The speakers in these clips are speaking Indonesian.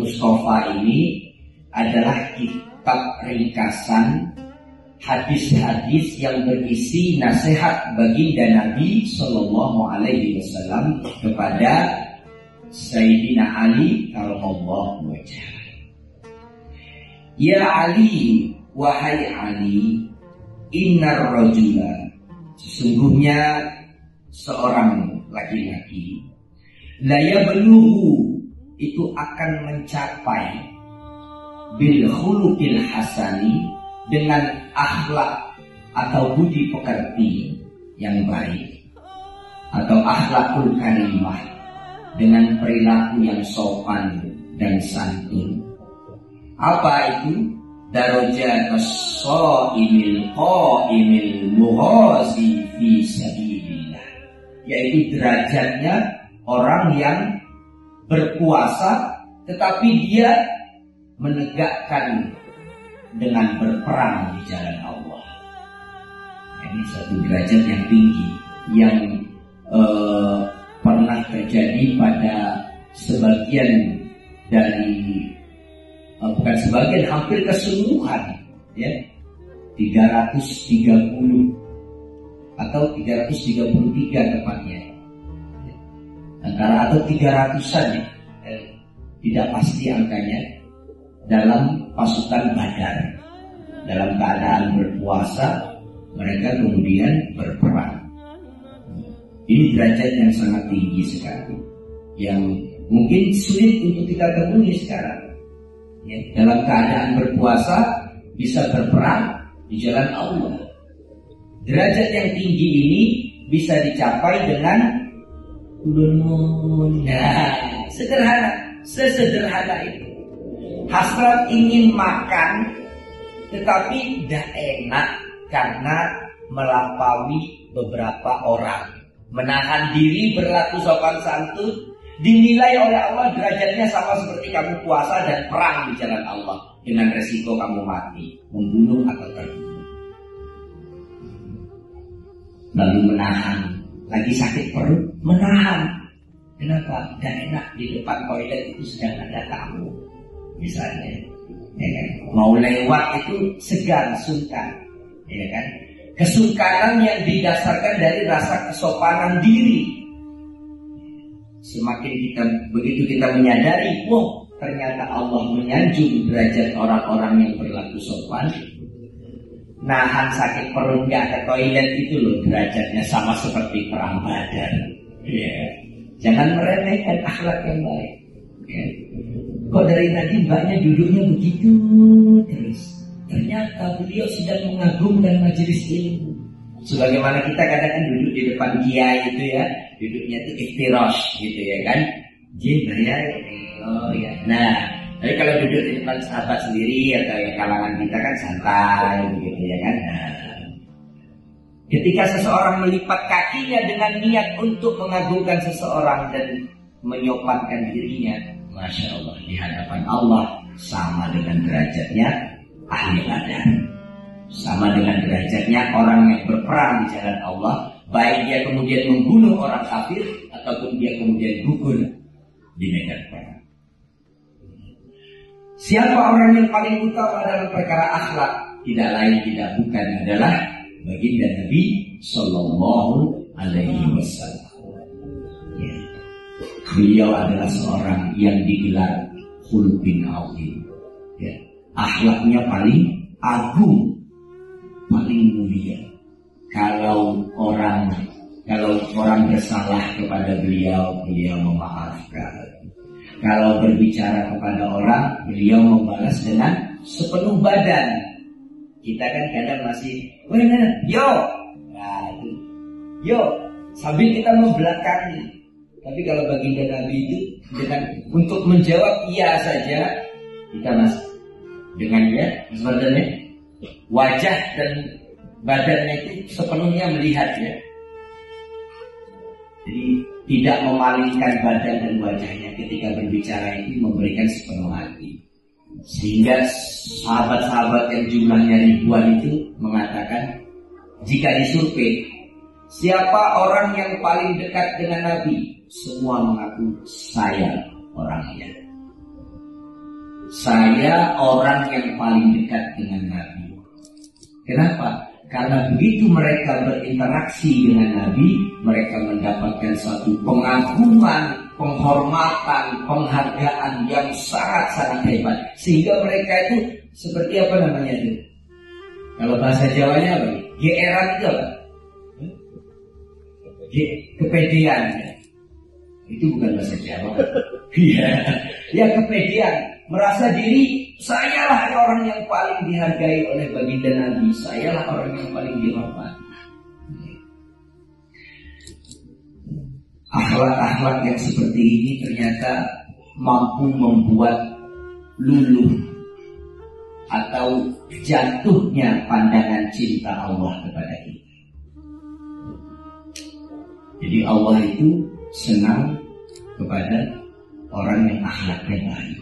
Mustafa ini adalah kitab ringkasan hadis-hadis yang berisi nasihat baginda Nabi Sallallahu Alaihi Wasallam kepada Sayyidina Ali karramallahu wajhah. Ya Ali, wahai Ali, innar rajula, sesungguhnya seorang laki-laki, la yablughu, itu akan mencapai bil khuluqil hasani, dengan akhlak atau budi pekerti yang baik, atau akhlakul karimah, dengan perilaku yang sopan dan santun. Apa itu? Darajat as-shaimil qaimil mughazi fi sabilillah, yaitu derajatnya orang yang berpuasa tetapi dia menegakkan dengan berperang di jalan Allah. Ini satu derajat yang tinggi yang pernah terjadi pada sebagian dari bukan sebagian, hampir keseluruhan, ya, 330 atau 333 tepatnya, antara atau 300-an, tidak pasti angkanya, dalam pasukan Badar, dalam keadaan berpuasa mereka kemudian berperang. Ini derajat yang sangat tinggi sekali, yang mungkin sulit untuk kita temui sekarang, ya, dalam keadaan berpuasa bisa berperang di jalan Allah. Derajat yang tinggi ini bisa dicapai dengan sederhana, sesederhana itu. Hasrat ingin makan tetapi tidak enak karena melampaui beberapa orang. Menahan diri, berlaku sopan santun, dinilai oleh Allah derajatnya sama seperti kamu puasa dan perang di jalan Allah, dengan resiko kamu mati, membunuh atau terbunuh. Lalu menahan, lagi sakit perut, menahan. Kenapa? Tidak enak di depan toilet itu sedang ada tamu, misalnya, ya kan? Mau lewat itu segan, sungkan, ya kan? Kesungkanan yang didasarkan dari rasa kesopanan diri. Semakin begitu kita menyadari, wah, ternyata Allah menyanjung derajat orang-orang yang berlaku sopan. Nahan sakit perut nggak ke toilet itu loh, derajatnya sama seperti perang Badar. Ya. Jangan meremehkan akhlak yang baik. Ya. Kok dari tadi mbaknya duduknya begitu terus? Ternyata beliau sedang mengagumkan majelis ilmu. Sebagaimana kita kadang-kadang duduk di depan kiai itu ya, duduknya itu iftirash gitu ya kan. Ya. Oh ya. Nah, tapi kalau duduk di depan sahabat sendiri atau yang kalangan kita kan santai begitu ya kan. Nah, ketika seseorang melipat kakinya dengan niat untuk mengagungkan seseorang dan menyopankan dirinya, Masya Allah, di hadapan Allah sama dengan derajatnya ahli Badar, sama dengan derajatnya orang yang berperang di jalan Allah, baik dia kemudian membunuh orang kafir ataupun dia kemudian gugur di medan perang. Siapa orang yang paling utama dalam perkara akhlak? Tidak lain tidak bukan adalah baginda Nabi Sallallahu Alaihi Wasallam. Ya. Beliau adalah seorang yang digelar khuluqin azim. Ya. Akhlaknya paling agung, paling mulia. Kalau orang bersalah kepada beliau, beliau memaafkan. Kalau berbicara kepada orang, beliau membalas dengan sepenuh badan. Kita kan kadang masih, yo, nah, yo, sambil kita membelakangi. Tapi kalau baginda Nabi itu dengan untuk menjawab iya saja, kita masih dengan ya, badannya, wajah dan badannya itu sepenuhnya melihat ya. Jadi tidak memalingkan badan dan wajahnya ketika berbicara itu, memberikan sepenuh hati. Sehingga sahabat-sahabat yang jumlahnya ribuan itu mengatakan, jika disurvei siapa orang yang paling dekat dengan Nabi, semua mengaku saya orangnya. saya orang yang paling dekat dengan Nabi. Kenapa? Karena begitu mereka berinteraksi dengan Nabi, mereka mendapatkan satu pengagungan, penghormatan, penghargaan yang sangat-sangat hebat. Sehingga mereka itu seperti apa namanya itu? Kalau bahasa Jawanya apa? GR-an itu apa? Kepedean. Itu bukan bahasa Jawa. Iya, ya kepedean. Merasa diri, sayalah orang yang paling dihargai oleh baginda Nabi. Sayalah orang yang paling dihormati. Akhlak-akhlak yang seperti ini ternyata mampu membuat luluh atau jatuhnya pandangan cinta Allah kepada kita. Jadi Allah itu senang kepada orang yang akhlaknya baik.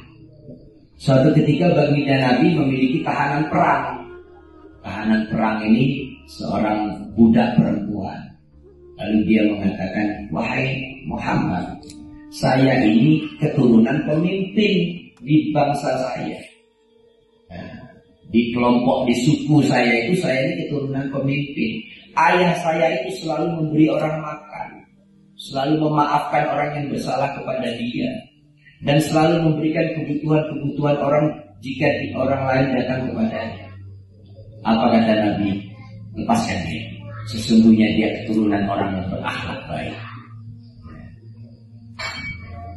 Suatu ketika baginda Nabi memiliki tahanan perang. Tahanan perang ini seorang budak perempuan. Lalu dia mengatakan, wahai Muhammad, saya ini keturunan pemimpin di bangsa saya. Nah, di kelompok, di suku saya itu, saya ini keturunan pemimpin. Ayah saya itu selalu memberi orang makan, selalu memaafkan orang yang bersalah kepada dia, dan selalu memberikan kebutuhan-kebutuhan orang jika orang lain datang kepadanya. Apa kata Nabi? Lepaskan dia. Sesungguhnya dia keturunan orang yang berakhlak baik.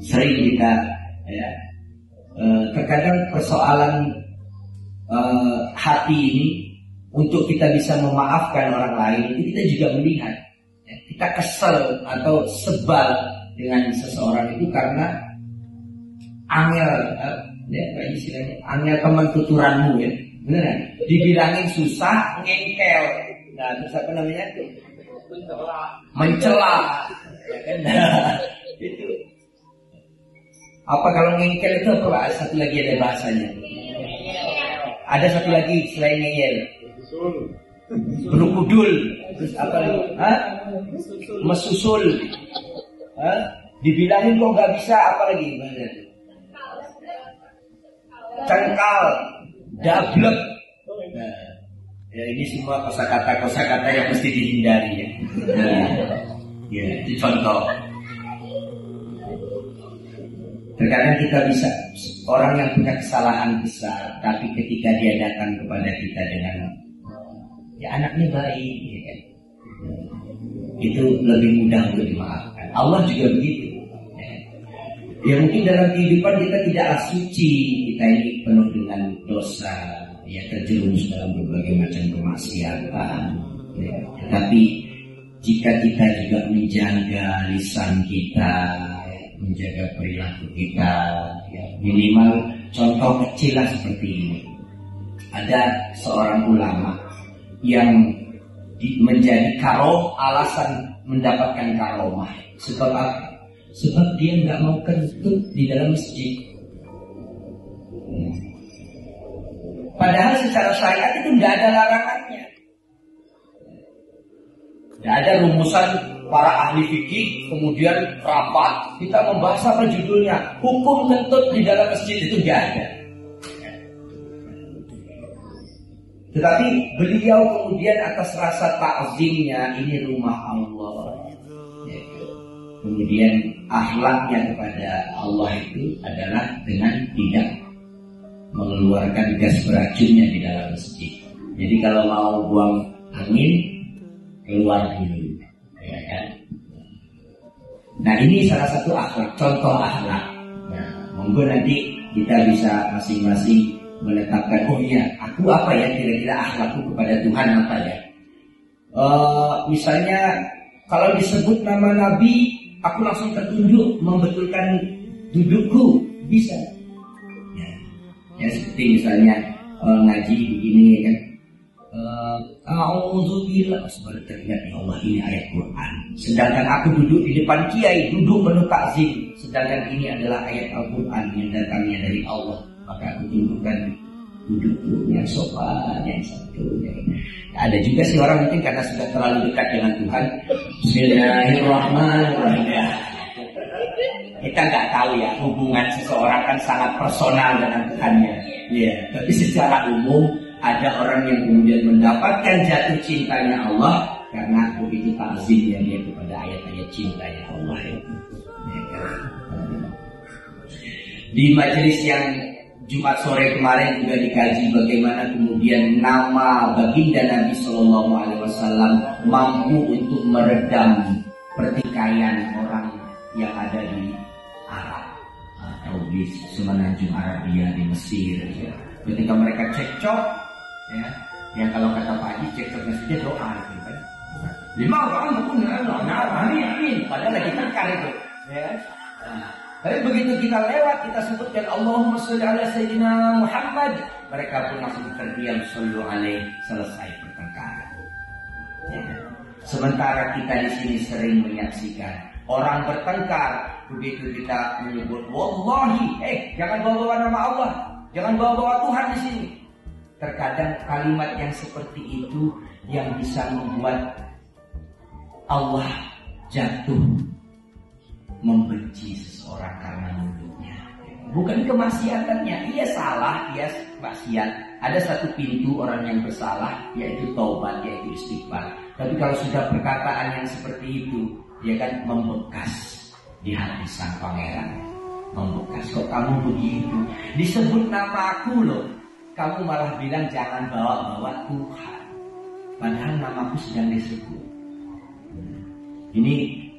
Sering kita ya, terkadang persoalan hati ini, untuk kita bisa memaafkan orang lain, itu kita juga melihat ya, kita kesel atau sebal dengan seseorang itu karena angel, ya kayak istilahnya angel teman tuturanmu ya, beneran. Dibilangin susah, ngengkel. Nah, terus apa namanya tuh? Mencela. Ya kan? Nah, itu. Apa kalau ngengkel itu apa? Satu lagi ada bahasanya. Ada satu lagi selain ngengkel. Berukudul. Terus apa lagi? Hah? Mesusul. Hah? Dibilangin kok nggak bisa, apa lagi? Cengkal, dablek. Nah, ya ini semua kosakata yang mesti dihindari ya. Nah, ya itu contoh. Terkadang kita bisa orang yang punya kesalahan besar, tapi ketika dia datang kepada kita dengan ya anaknya baik, ya kan? Itu lebih mudah untuk dimaafkan. Allah juga begitu. Ya mungkin dalam kehidupan kita tidaklah suci, kita ini penuh dengan dosa, ya terjerumus dalam berbagai macam kemaksiatan. Ya. Tapi jika kita juga menjaga lisan kita, ya, menjaga perilaku kita, ya, minimal contoh kecil lah seperti ini. Ada seorang ulama yang menjadi alasan mendapatkan karomah. Sebab apa? Sebab dia nggak mau kentut di dalam masjid. Padahal secara syariat itu nggak ada larangannya. Nggak ada rumusan para ahli fikih kemudian rapat kita membahas apa judulnya, hukum kentut di dalam masjid, itu nggak ada. Tetapi beliau kemudian atas rasa takzimnya, ini rumah Allah. Kemudian akhlaknya kepada Allah itu adalah dengan tidak mengeluarkan gas beracunnya di dalam masjid. Jadi kalau mau buang angin, keluar dulu, ya kan? Nah ini salah satu akhlak, contoh akhlak. Nah, monggo nanti kita bisa masing-masing menetapkan, oh iya, aku apa ya kira-kira akhlakku kepada Tuhan apa ya? Misalnya kalau disebut nama Nabi, aku langsung tertunduk membetulkan dudukku, bisa. Ya seperti misalnya ngaji begini kan. A'udzubillah, sebenarnya teringat ya Allah ini ayat Quran. Sedangkan aku duduk di depan kiai, duduk penuh takzim. Sedangkan ini adalah ayat Al-Quran yang datangnya dari Allah. Maka aku tundukkan dudukku yang sopan, yang satu. Ada juga sih orang mungkin karena sudah terlalu dekat dengan Tuhan, Bismillahirrahmanirrahim. Kita nggak tahu ya, hubungan seseorang kan sangat personal dengan Tuhannya. Ya, tapi secara umum ada orang yang kemudian mendapatkan jatuh cintanya Allah karena begitu takzimnya dia kepada ayat-ayat cintanya Allah. Ya. Di majelis yang Jumat sore kemarin juga dikaji bagaimana kemudian nama baginda Nabi Shallallahu Alaihi Wasallam mampu untuk meredam pertikaian orang yang ada di Arab atau di semenanjung Arabia di Mesir. Ya. Ketika mereka cekcok, ya, yang kalau kata Pak Haji cekcoknya saja doa, gitu kan. 5 orang pun amin, padahal lagi tengkar itu. Ya. Nah, tapi begitu kita lewat, kita sebutkan Allahumma sholli ala Sayyidina Muhammad, mereka pun langsung terdiam, shollu alaihi, selesai pertengkaran. Ya. Sementara kita di sini sering menyaksikan orang bertengkar, begitu kita menyebut wallahi, jangan bawa-bawa nama Allah, jangan bawa-bawa Tuhan di sini. Terkadang kalimat yang seperti itu yang bisa membuat Allah jatuh membenci seseorang karena mulutnya. Bukan kemaksiatannya, ia salah, ia maksiat. Ada satu pintu orang yang bersalah, yaitu taubat, yaitu istighfar. Tapi kalau sudah perkataan yang seperti itu, dia kan membekas di hati sang pangeran. Membekas, kok kamu begitu? Disebut nama aku loh, kamu malah bilang jangan bawa-bawa Tuhan. Padahal namaku sedang disebut. Ini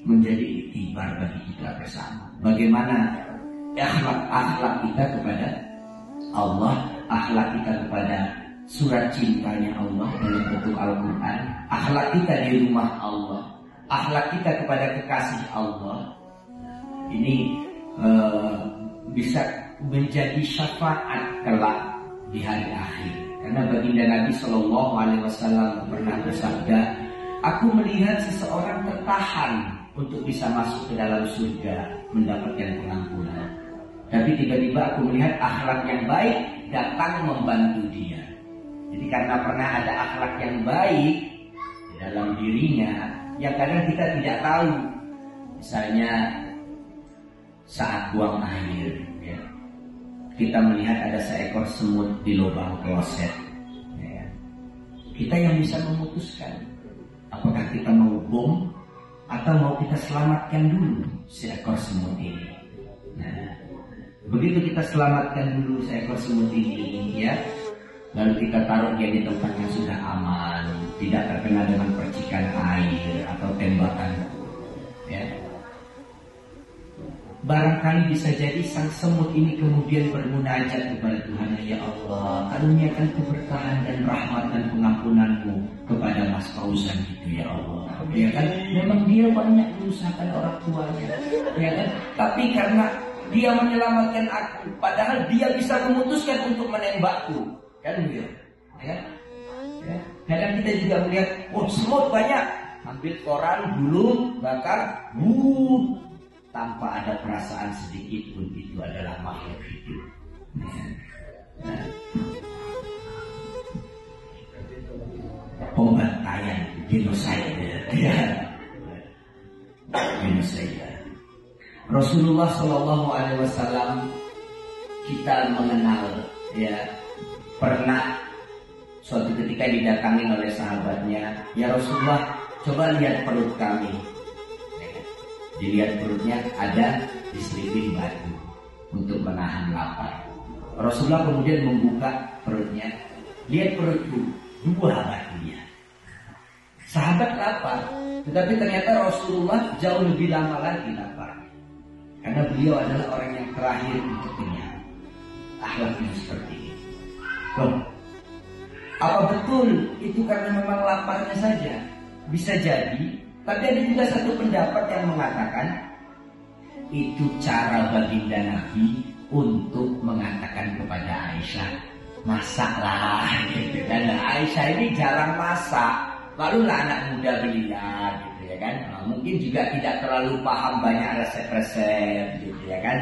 menjadi iktibar bagi kita bersama. Bagaimana akhlak kita kepada Allah, akhlak kita kepada surat cintanya Allah dalam bentuk Al-Quran, akhlak kita di rumah Allah, akhlak kita kepada kekasih Allah. Ini bisa menjadi syafaat kelak di hari akhir. Karena baginda Nabi Shallallahu Alaihi Wasallam pernah bersabda, aku melihat seseorang tertahan untuk bisa masuk ke dalam surga mendapatkan pengampunan. Tapi tiba-tiba aku melihat akhlak yang baik datang membantu dia. Jadi karena pernah ada akhlak yang baik di dalam dirinya, yang kadang kita tidak tahu. Misalnya saat buang air, ya, kita melihat ada seekor semut di lubang kloset. Ya. Kita yang bisa memutuskan apakah kita mau bom atau mau kita selamatkan dulu seekor semut ini. Nah, begitu kita selamatkan dulu seekor semut ini, ya, lalu kita taruh dia di tempat yang sudah aman, tidak terkena dengan percikan air atau tembakan, ya. Barangkali bisa jadi sang semut ini kemudian bermunajat kepada Tuhan, ya Allah, karuniakan keberkahan dan rahmat dan pengampunanmu kepada Mas Fauzan itu, ya Allah. Ya kan, memang dia banyak menyusahkan orang tuanya, ya kan, tapi karena dia menyelamatkan aku, padahal dia bisa memutuskan untuk menembakku, kan gitu, ya kan? Ya. Kadang kita juga melihat, semut banyak, ambil koran dulu, bakar, tanpa ada perasaan sedikit pun itu adalah makhluk hidup. Nah, pembantaian, genosida, genosida. Rasulullah Shallallahu Alaihi Wasallam kita mengenal, ya, pernah suatu ketika didatangi oleh sahabatnya, ya Rasulullah, coba lihat perut kami. Dilihat perutnya ada diselipin batu untuk menahan lapar. Rasulullah kemudian membuka perutnya, lihat perutku, 2 batunya. Sahabat lapar, tetapi ternyata Rasulullah jauh lebih lama lagi lapar, karena beliau adalah orang yang terakhir untuk kenyang. Akhlaknya seperti ini. Loh, apa betul itu karena memang laparnya saja? Bisa jadi. Tapi ada juga satu pendapat yang mengatakan itu cara baginda Nabi untuk mengatakan kepada Aisyah, masaklah, gitu kan. Aisyah ini jarang masak, barulah anak muda belia, gitu ya kan. Mungkin juga tidak terlalu paham banyak resep-resep, gitu ya kan.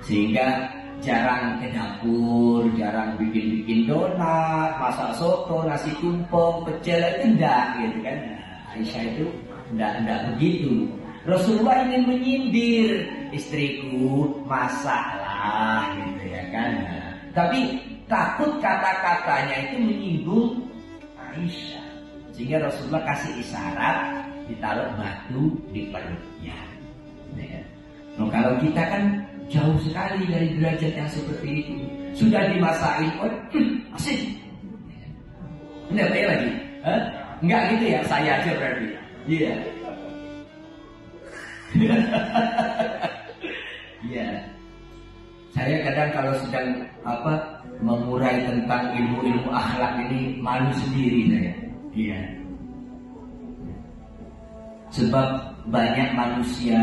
Sehingga jarang ke dapur, jarang bikin donat, masak soto, nasi tumpeng, pecel, itu enggak, gitu kan. Aisyah itu enggak begitu. Rasulullah ingin menyindir istriku, masaklah gitu ya kan. Tapi takut kata-katanya itu menyinggung Aisyah, sehingga Rasulullah kasih isyarat ditaruh batu di perutnya. Ya. Nah, kalau kita kan jauh sekali dari derajat yang seperti itu. Sudah dimasakin, asik. Ini apa ya lagi? Enggak gitu ya, saya aja berarti. Iya. Iya. Saya kadang kalau sedang mengurai tentang ilmu-ilmu akhlak ini malu sendiri saya. Iya. Sebab banyak manusia,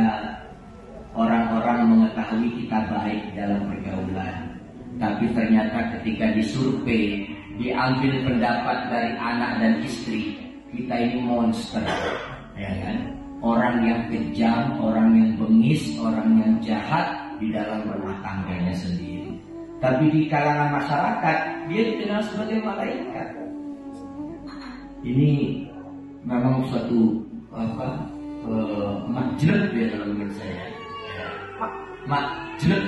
orang-orang mengetahui kita baik dalam pergaulan, tapi ternyata ketika disurvei, diambil pendapat dari anak dan istri, kita ini monster, ya kan? Orang yang kejam, orang yang bengis, orang yang jahat di dalam rumah tangganya sendiri. Tapi di kalangan masyarakat, dia dikenal sebagai malaikat. Ini memang suatu majlek ya dalam menurut saya. Majlek.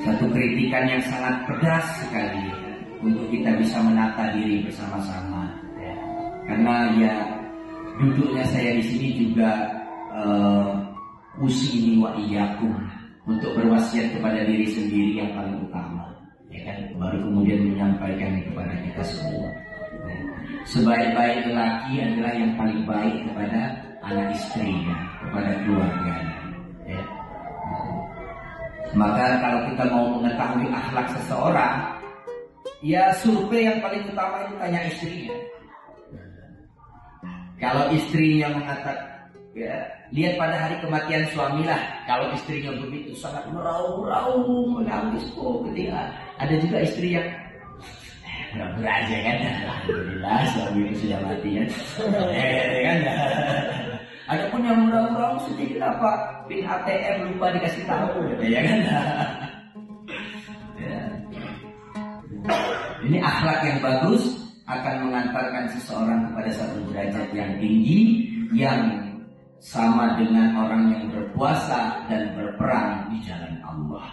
Satu kritikan yang sangat pedas sekali ya, untuk kita bisa menata diri bersama-sama. Ya. Karena ya duduknya saya di sini juga usini wa iyyakum untuk berwasiat kepada diri sendiri yang paling utama, ya kan? Baru kemudian menyampaikan kepada kita semua. Ya. Sebaik-baik lelaki adalah yang paling baik kepada anak istrinya, kepada keluarganya. Ya. Maka kalau kita mau mengetahui akhlak seseorang, ya survei yang paling utama itu tanya istrinya. Kalau istrinya mengatakan, ya, lihat pada hari kematian suamilah. Kalau istrinya begitu sangat meraung-raung, menangis ketika ada juga istri yang pura-pura aja kan. Alhamdulillah suami itu sudah mati kan. Kan. Ada pun yang meraung-raung sedikit apa, pin ATM lupa dikasih tahu, ya kan. Ya. Ini akhlak yang bagus akan mengantarkan seseorang kepada satu derajat yang tinggi, yang sama dengan orang yang berpuasa dan berperang di jalan Allah.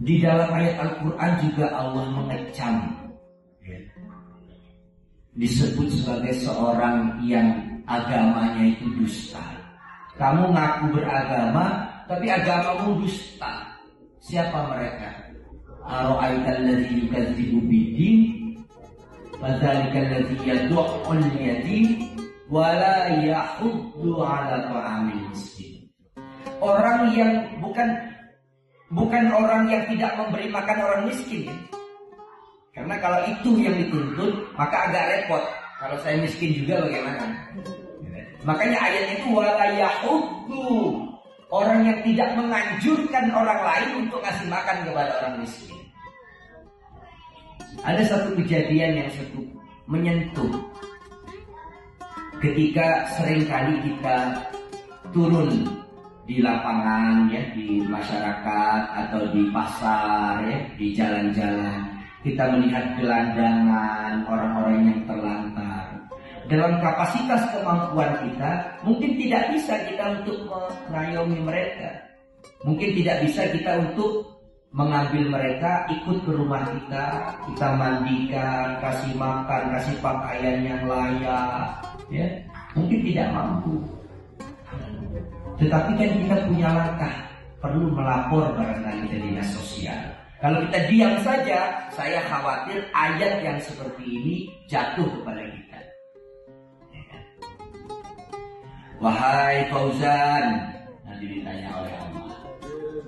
Di dalam ayat Al-Quran juga Allah mengecam, disebut sebagai seorang yang agamanya itu dusta. Kamu ngaku beragama, tapi agamamu dusta. Siapa mereka? Ara'aital ladzi yukadzibu bid-din, fadzalika alladzi yad'ul yatim wa la yahuddu 'ala ta'amil miskin. Orang yang bukan orang yang tidak memberi makan orang miskin. Karena kalau itu yang dituntut, maka agak repot. Kalau saya miskin juga bagaimana? Makanya ayatnya itu wala yahuddu, orang yang tidak menganjurkan orang lain untuk ngasih makan kepada orang miskin. Ada satu kejadian yang cukup menyentuh. Ketika seringkali kita turun di lapangan ya, di masyarakat atau di pasar ya, di jalan-jalan, kita melihat gelandangan, orang-orang yang terlantar. Dalam kapasitas kemampuan kita, mungkin tidak bisa kita untuk mengayomi mereka. Mungkin tidak bisa kita untuk mengambil mereka, ikut ke rumah kita mandikan, kasih makan, kasih pakaian yang layak. Ya, mungkin tidak mampu. Tetapi kan kita punya langkah, perlu melapor barangkali ke dinas sosial. Kalau kita diam saja, saya khawatir ayat yang seperti ini jatuh kepada kita. Wahai Fauzan, nanti ditanya oleh Allah,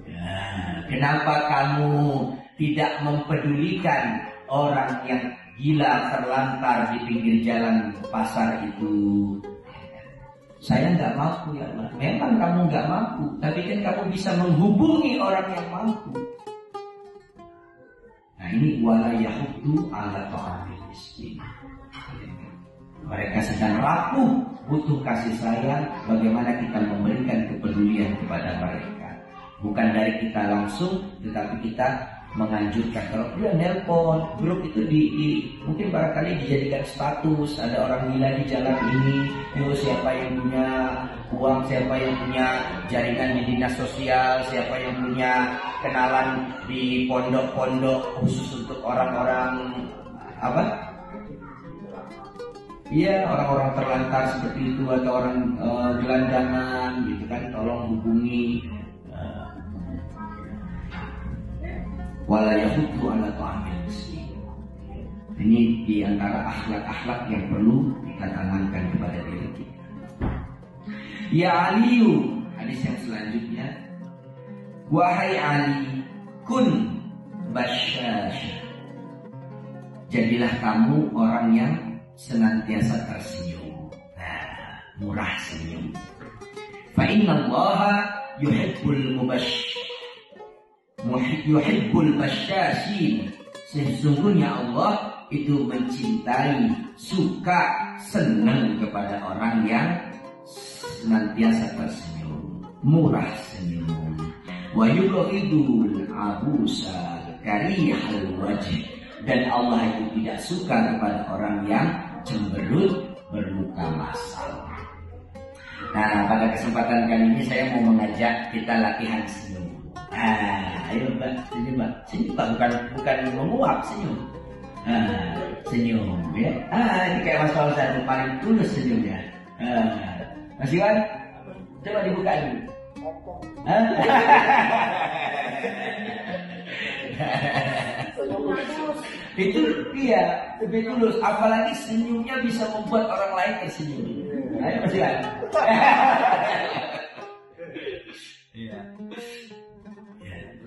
ya, kenapa kamu tidak mempedulikan orang yang gila terlantar di pinggir jalan pasar itu? Saya nggak mampu ya Allah. Memang kamu nggak mampu, tapi kan kamu bisa menghubungi orang yang mampu. Nah ini wala yahuddu 'ala ta'amil miskin. Mereka sedang rapuh, butuh kasih sayang. Bagaimana kita memberikan kepedulian kepada mereka? Bukan dari kita langsung, tetapi kita menganjurkan kalau dia nelpon grup itu mungkin barangkali dijadikan status, ada orang gila di jalan ini, yuk siapa yang punya uang, siapa yang punya jaringan di dinas sosial, siapa yang punya kenalan di pondok-pondok khusus untuk orang-orang apa? Iya, orang-orang terlantar seperti itu atau orang gelandangan gitu kan, tolong hubungi. Wala yahuddu ala ta'amil miskin. Ini diantara akhlak-akhlak yang perlu kita tanamkan kepada diri kita. Ya Aliyu, hadis yang selanjutnya, wahai Ali, kun basyash. Jadilah kamu orang yang senantiasa tersenyum. Nah, murah senyum. Fa inna Allaha yuhibbul basyashin. Sesungguhnya Allah itu mencintai, suka, senang kepada orang yang senantiasa tersenyum, murah senyum. Wa yubghidul abusal karihal wajh. Dan Allah itu tidak suka kepada orang yang cemberut, bermuka masam. Nah, pada kesempatan kali ini saya mau mengajak kita latihan senyum. Ayo Mbak, senyum Mbak. Senyum Mbak, bukan menguap, senyum. Senyum ya. Ini kayak Mas Fauzan paling tulus senyumnya. Mas Iwan, coba dibuka dulu. Itu iya, lebih tulus. Apalagi senyumnya bisa membuat orang lain tersenyum. Ayo Mas Iwan. Iya.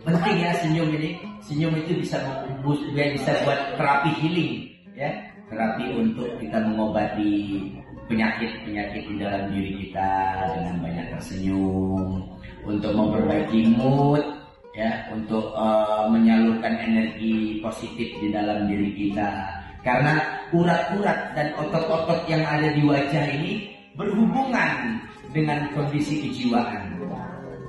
Penting ya senyum ini. Senyum itu bisa buat terapi healing, ya. Terapi untuk kita mengobati penyakit-penyakit di dalam diri kita dengan banyak tersenyum, untuk memperbaiki mood, ya, untuk menyalurkan energi positif di dalam diri kita. Karena urat-urat dan otot-otot yang ada di wajah ini berhubungan dengan kondisi kejiwaan.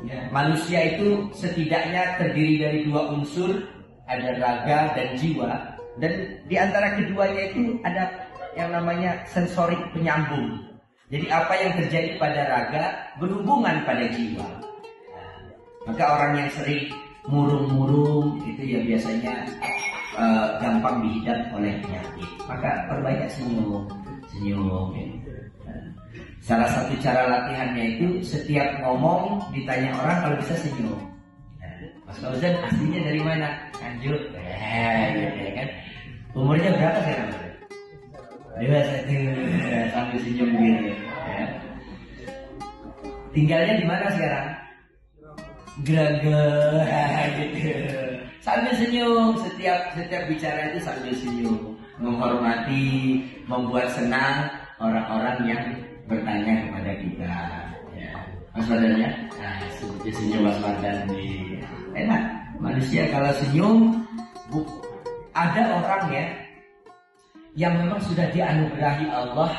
Ya, manusia itu setidaknya terdiri dari dua unsur, ada raga dan jiwa, dan di antara keduanya itu ada yang namanya sensorik penyambung. Jadi apa yang terjadi pada raga berhubungan pada jiwa. Maka orang yang sering murung-murung itu ya biasanya gampang dihidap oleh penyakit. Maka perbanyak senyum. Salah satu cara latihannya itu setiap ngomong ditanya orang kalau bisa senyum. Mas Fauzan aslinya dari mana? Nganjuk. Gitu kan. Umurnya berapa sekarang? 21. Sambil senyum gitu. Ya. Tinggalnya di mana sekarang? Gragel gitu. Sambil senyum, setiap bicara itu sambil senyum, menghormati, membuat senang orang-orang yang bertanya kepada kita. Ya. Mas Mardan ya, senyum Mas Mardan nih. Enak, manusia kalau senyum, ada orang ya yang memang sudah dianugerahi Allah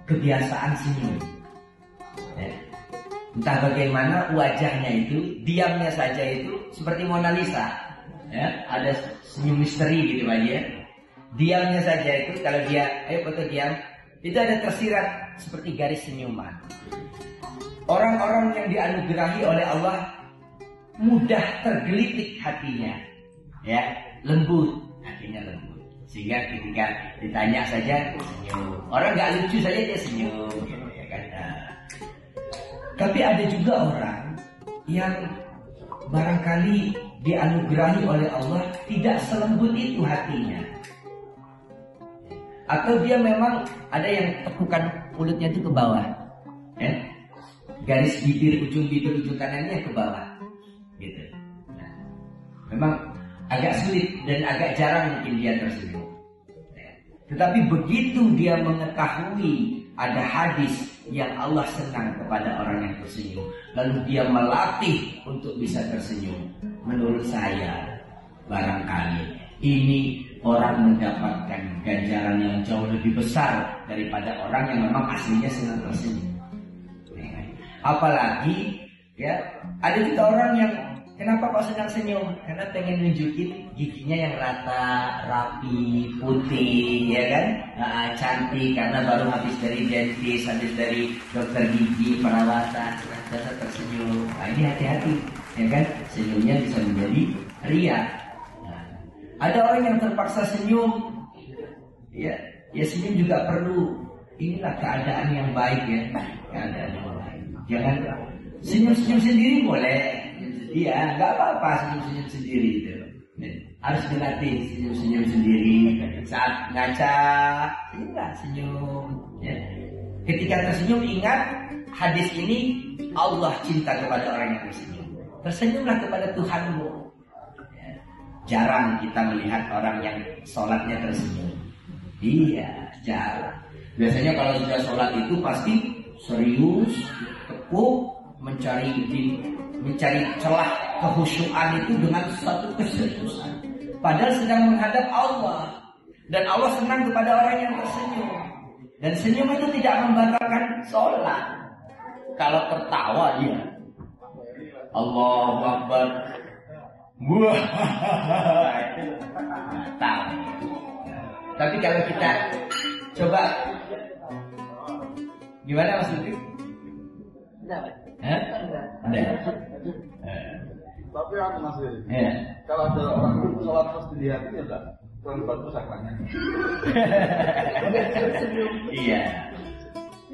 kebiasaan senyum. Ya. Entah bagaimana wajahnya itu, diamnya saja itu seperti Mona Lisa, ya, ada senyum misteri gitu aja. Diamnya saja itu kalau dia, ayo foto diam, itu ada tersirat seperti garis senyuman. Orang-orang yang dianugerahi oleh Allah mudah tergelitik hatinya, ya, lembut, hatinya lembut, sehingga ketika ditanya saja senyum. Orang nggak lucu saja dia senyum, gitu, ya kan? Tapi ada juga orang yang barangkali dianugerahi oleh Allah tidak selembut itu hatinya. Atau dia memang ada yang tekukan mulutnya itu ke bawah, ya? Garis bibir, ujung kanannya ke bawah, gitu. Nah, memang agak sulit dan agak jarang mungkin dia tersenyum. Tetapi begitu dia mengetahui ada hadis yang Allah senang kepada orang yang tersenyum, lalu dia melatih untuk bisa tersenyum, menurut saya barangkali ini orang mendapatkan ganjaran yang jauh lebih besar daripada orang yang memang aslinya senang tersenyum. Apalagi ya, ada juga orang yang Kenapa kok senang senyum? Karena pengen nunjukin giginya yang rata, rapi, putih, ya kan? Nah, cantik karena baru habis dari dentist, habis dari dokter gigi, perawatan, terus tersenyum. Nah, ini hati-hati, ya kan? Senyumnya bisa menjadi ria. Nah, ada orang yang terpaksa senyum, ya senyum juga perlu. Inilah keadaan yang baik ya, keadaan yang baik. Jangan senyum-senyum sendiri boleh. Iya, nggak apa-apa senyum-senyum sendiri itu. Harus dilatih senyum-senyum sendiri. Saat ngaca, ingat senyum. Ya. Ketika tersenyum ingat hadis ini, Allah cinta kepada orang yang tersenyum. Tersenyumlah kepada Tuhanmu. Ya. Jarang kita melihat orang yang sholatnya tersenyum. Iya, jarang. Biasanya kalau sudah sholat itu pasti serius, tekuk, mencari celah kehusyuan itu dengan satu keseriusan. Padahal sedang menghadap Allah. Dan Allah senang kepada orang yang tersenyum. Dan senyum itu tidak membatalkan sholat. Kalau tertawa dia, Allahu Akbar, wah, itu batal. Tapi kalau kita coba, gimana Mas Lutfi? Enggak. Tapi aku masih. Ya. Kalau ada orang sholat terus dilihatin ya enggak kurang bagus akalnya. Iya.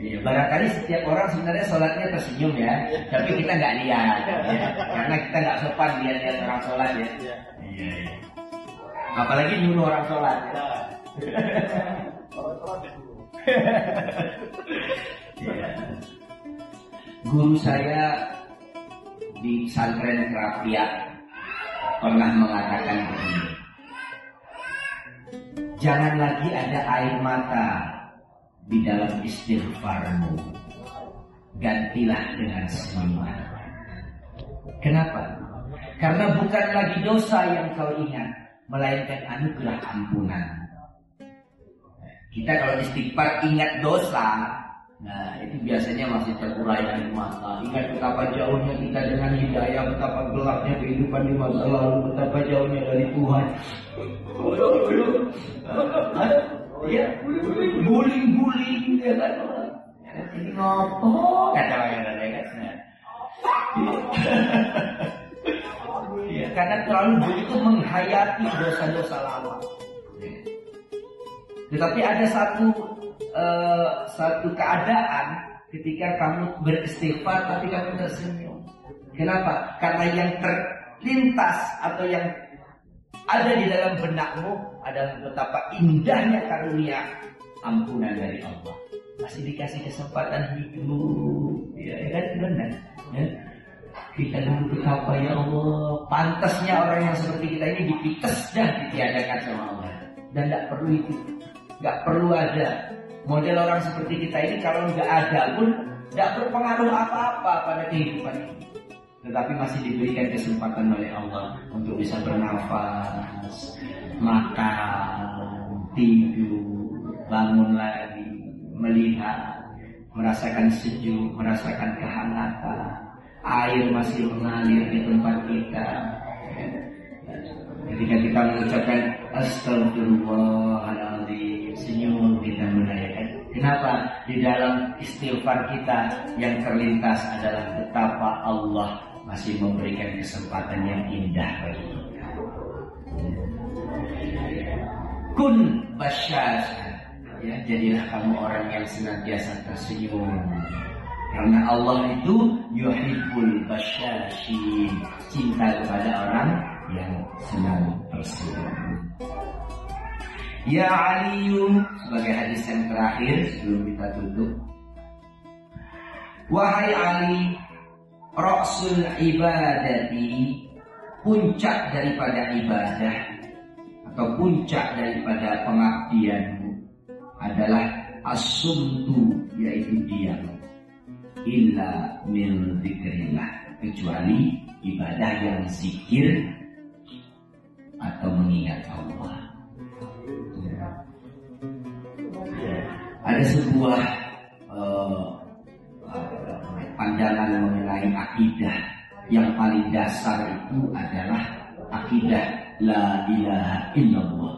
Iya, barangkali setiap orang sebenarnya sholatnya tersenyum ya, tapi kita nggak lihat, ya. Karena kita nggak sopan lihat orang sholat ya. Iya. Apalagi nyuruh orang sholat. Orang sholat dulu. Iya. Guru saya di pesantren Krapia pernah mengatakan begini, jangan lagi ada air mata di dalam istighfarmu, gantilah dengan senyuman. Kenapa? Karena bukan lagi dosa yang kau ingat, melainkan anugerah ampunan. Kita kalau istighfar ingat dosa, nah itu biasanya masih terurai air mata. Ingat betapa jauhnya kita dengan hidayah, betapa gelapnya kehidupan di masa lalu, betapa jauhnya dari Tuhan. Ya, guling-guling ya kan. Ini ngopo kata orang kan. Ya, karena terlalu begitu menghayati dosa-dosa lama. Tetapi ada satu keadaan ketika kamu beristighfar tapi kamu tersenyum. Kenapa? Karena yang terlintas atau yang ada di dalam benakmu adalah betapa indahnya karunia ampunan dari Allah. Masih dikasih kesempatan hidup, ya kan benar. Ya. Kita dulu betapa ya Allah, pantasnya orang yang seperti kita ini dipites dan ditiadakan sama Allah. Dan tidak perlu itu, nggak perlu ada. Model orang seperti kita ini kalau nggak ada pun nggak berpengaruh apa-apa pada kehidupan ini. Tetapi masih diberikan kesempatan oleh Allah untuk bisa bernafas, makan, tidur, bangun lagi, melihat, merasakan sejuk, merasakan kehangatan. Air masih mengalir di tempat kita. Ketika kita mengucapkan Astagfirullahaladzim, senyum kita menaikkan. Kenapa? Di dalam istighfar kita yang terlintas adalah betapa Allah masih memberikan kesempatan yang indah bagi kita. Kun basyas, ya, jadilah kamu orang yang senantiasa tersenyum. Karena Allah itu yuhibbul basyashin, cinta kepada orang yang senang tersenyum. Ya Aliyu, sebagai hadis yang terakhir sebelum kita tutup. Wahai Ali, Rasul ibadati, puncak daripada ibadah atau puncak daripada pengabdianmu adalah as-sumtu, yaitu diam. Illa min dzikrillah, kecuali ibadah yang zikir atau mengingat Allah. Ada sebuah pandangan mengenai akidah yang paling dasar itu adalah akidah la ilaha illallah.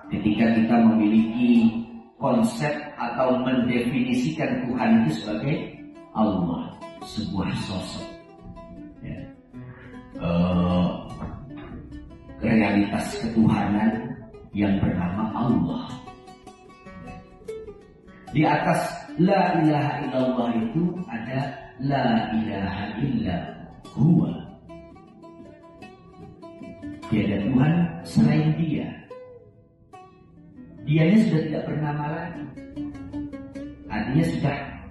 Ketika kita memiliki konsep atau mendefinisikan Tuhan itu sebagai Allah, sebuah sosok, ya. Realitas ketuhanan yang bernama Allah. Di atas la ilaha illallah itu ada la ilaha illa huwa. Tiada Tuhan selain Dia. Dianya sudah tidak bernama lagi. Artinya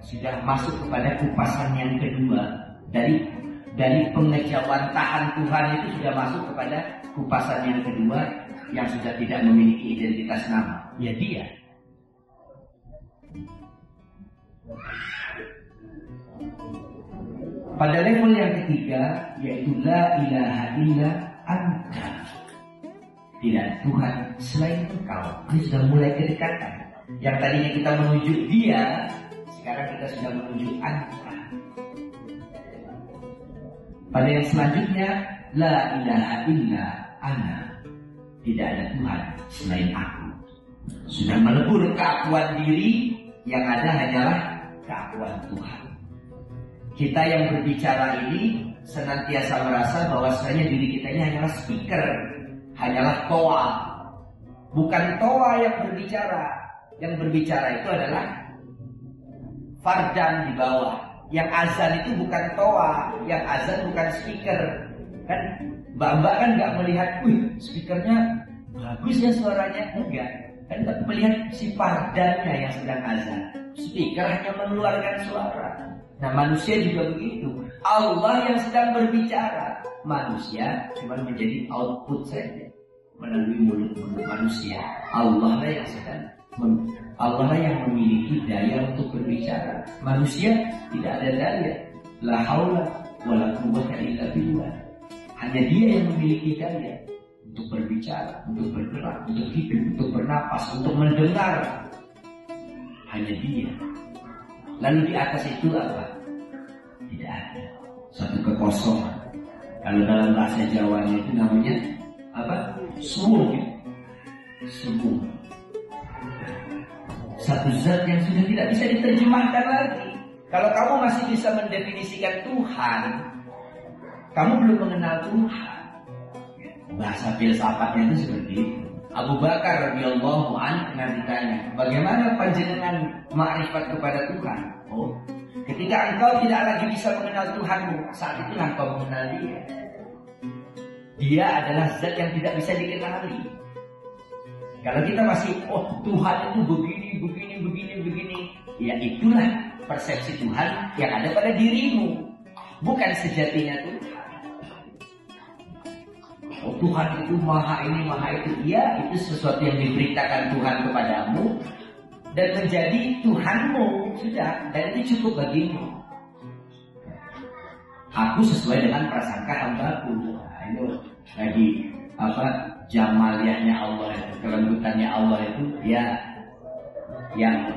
sudah masuk kepada kupasan yang kedua. Dari pengejawantahan Tuhan itu sudah masuk kepada kupasan yang kedua yang sudah tidak memiliki identitas nama. Ya Dia. Pada level yang ketiga, yaitu la ilaha illa anta. Tidak Tuhan selain Engkau. Ini sudah mulai kedekatan. Yang tadinya kita menuju Dia, sekarang kita sudah menuju anta. Pada yang selanjutnya, la ilaha illa ana. Tidak ada Tuhan selain aku. Sudah melebur keakuan diri, yang ada hanyalah keakuan Tuhan. Kita yang berbicara ini senantiasa merasa bahwasanya diri kita ini hanyalah speaker, hanyalah toa. Bukan toa yang berbicara. Yang berbicara itu adalah fardan di bawah. Yang azan itu bukan toa, yang azan bukan speaker. Kan mbak-mbak kan nggak melihat, wih speakernya bagus ya suaranya, enggak. Kan melihat si fardannya yang sedang azan. Speaker hanya mengeluarkan suara. Nah manusia juga begitu. Allah yang sedang berbicara, manusia cuma menjadi output saja melalui mulut-mulut manusia. Allah lah yang memiliki daya untuk berbicara. Manusia tidak ada daya. La haula wala quwwata illa billah. Hanya Dia yang memiliki daya untuk berbicara, untuk bergerak, untuk hidup, untuk bernapas, untuk mendengar. Hanya Dia. Lalu di atas itu apa? Tidak ada. Satu kekosongan. Kalau dalam bahasa Jawanya itu namanya apa? Semu. Semu. Satu zat yang sudah tidak bisa diterjemahkan lagi. Kalau kamu masih bisa mendefinisikan Tuhan, kamu belum mengenal Tuhan. Bahasa filsafatnya itu seperti itu. Abu Bakar radhiyallahu anhu pernah ditanya, bagaimana panjenengan ma'rifat kepada Tuhan? Oh, ketika engkau tidak lagi bisa mengenal Tuhanmu, saat itulah engkau mengenal Dia. Dia adalah zat yang tidak bisa dikenali. Kalau kita masih, oh Tuhan itu begini, ya itulah persepsi Tuhan yang ada pada dirimu, bukan sejatinya Tuhan. Oh Tuhan itu maha ini, maha itu. Ya, itu sesuatu yang diberitakan Tuhan kepadamu dan menjadi Tuhanmu, sudah, dan itu cukup bagimu. Aku sesuai dengan prasangka hambaku. Nah, itu lagi apa? Jamaliyahnya Allah itu, kelembutannya Allah itu, ya,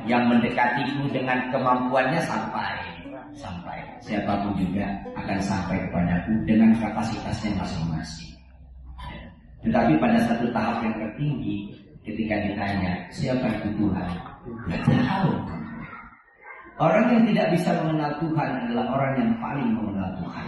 yang mendekatimu dengan kemampuannya sampai. Siapapun juga akan sampai kepadaku dengan kapasitasnya masing-masing. Tetapi pada satu tahap yang tertinggi, ketika ditanya siapa itu Tuhan, nggak tahu. Orang yang tidak bisa mengenal Tuhan adalah orang yang paling mengenal Tuhan.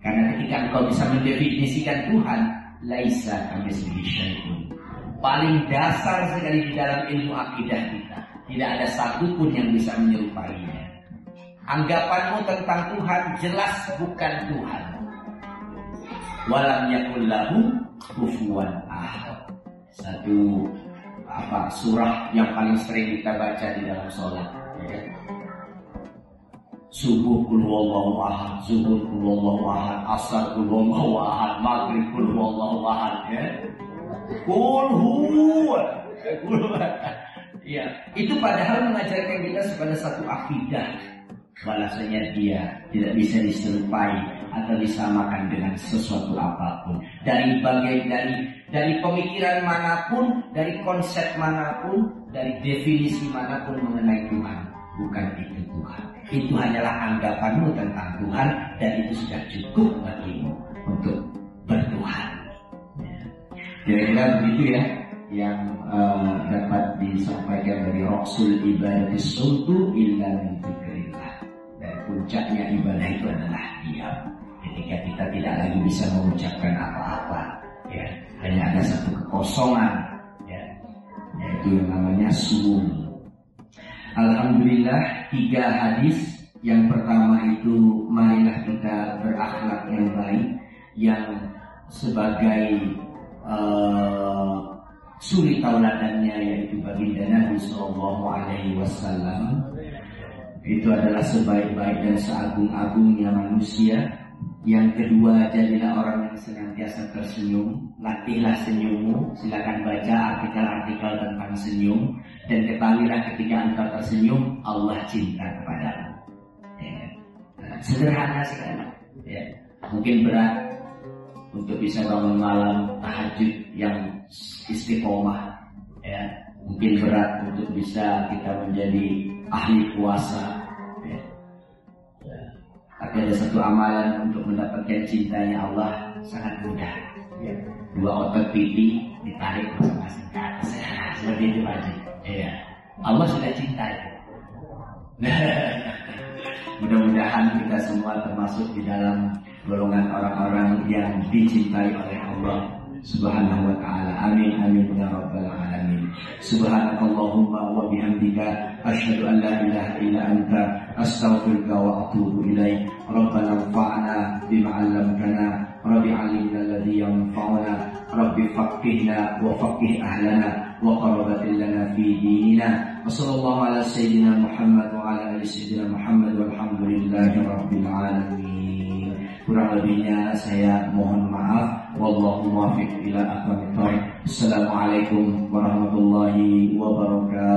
Karena ketika engkau bisa mendefinisikan Tuhan, laisa kamitslihi syai'un. Paling dasar sekali di dalam ilmu akidah kita, tidak ada satupun yang bisa menyerupainya. Anggapanmu tentang Tuhan jelas bukan Tuhan. Walam yakul lahu kufuwan ahad. Satu surah yang paling sering kita baca di dalam sholat, ya. Subuh kul huwallahu ahad, zuhur kul huwallahu ahad, asar kul huwallahu ahad, maghrib kul huwallahu ahad, ya. Kul huwa. Ya, itu padahal mengajarkan kita kepada satu akidah, bahwasanya Dia tidak bisa diserupai atau disamakan dengan sesuatu apapun. Dari pemikiran manapun, dari konsep manapun, dari definisi manapun mengenai Tuhan, bukan itu Tuhan. Itu hanyalah anggapanmu tentang Tuhan, dan itu sudah cukup bagimu untuk bertuhan. Kira-kira begitu ya yang dapat disampaikan dari Rasul ibadatis sultu illa min dzikrillah. Dan puncaknya ibadah itu adalah diam. Ketika kita tidak lagi bisa mengucapkan apa-apa, ya, hanya ada satu kekosongan, ya, yaitu yang namanya sumum. Alhamdulillah 3 hadis. Yang pertama itu, marilah kita berakhlak yang baik, yang sebagai suri tauladannya yaitu baginda Nabi Sallallahu Alaihi Wasallam. Itu adalah sebaik-baik dan seagung-agungnya manusia. Yang kedua, jadilah orang yang senantiasa tersenyum. Latihlah senyummu. Silakan baca artikel-artikel tentang senyum. Dan ketahuilah ketika engkau tersenyum, Allah cinta kepadamu. Ya. Sederhana sekali. Ya. Mungkin berat untuk bisa bangun malam tahajud yang istiqomah. Ya. Mungkin berat untuk bisa kita menjadi ahli puasa. Ya. Tapi ada satu amalan untuk mendapatkan cintanya Allah sangat mudah. Ya. 2 otot pipi ditarik masing-masing ke atas. Seperti itu aja. Ya. Allah sudah cinta. Mudah-mudahan kita semua termasuk di dalam golongan orang-orang yang dicintai oleh Allah Subhanahu wa ta'ala. Amin amin ya rabbal alamin. Subhanakallahumma wa bihamdika asyhadu an la ilaha illa anta astaghfiruka wa atubu ilaik. Rabbana anfa'na bima 'allamtana, rabbi 'allimna alladhi yanfa'una, rabbi faqihna wa faqih ahlana wa qarabatil lana fi dinina. Wa sallallahu ala sayyidina Muhammad wa ala ali sayyidina Muhammad walhamdulillahi rabbil alamin. Kurang lebihnya saya mohon maaf. Wallahu muwaffiq ila aqwamit thoriq. Assalamualaikum warahmatullahi wabarakatuh.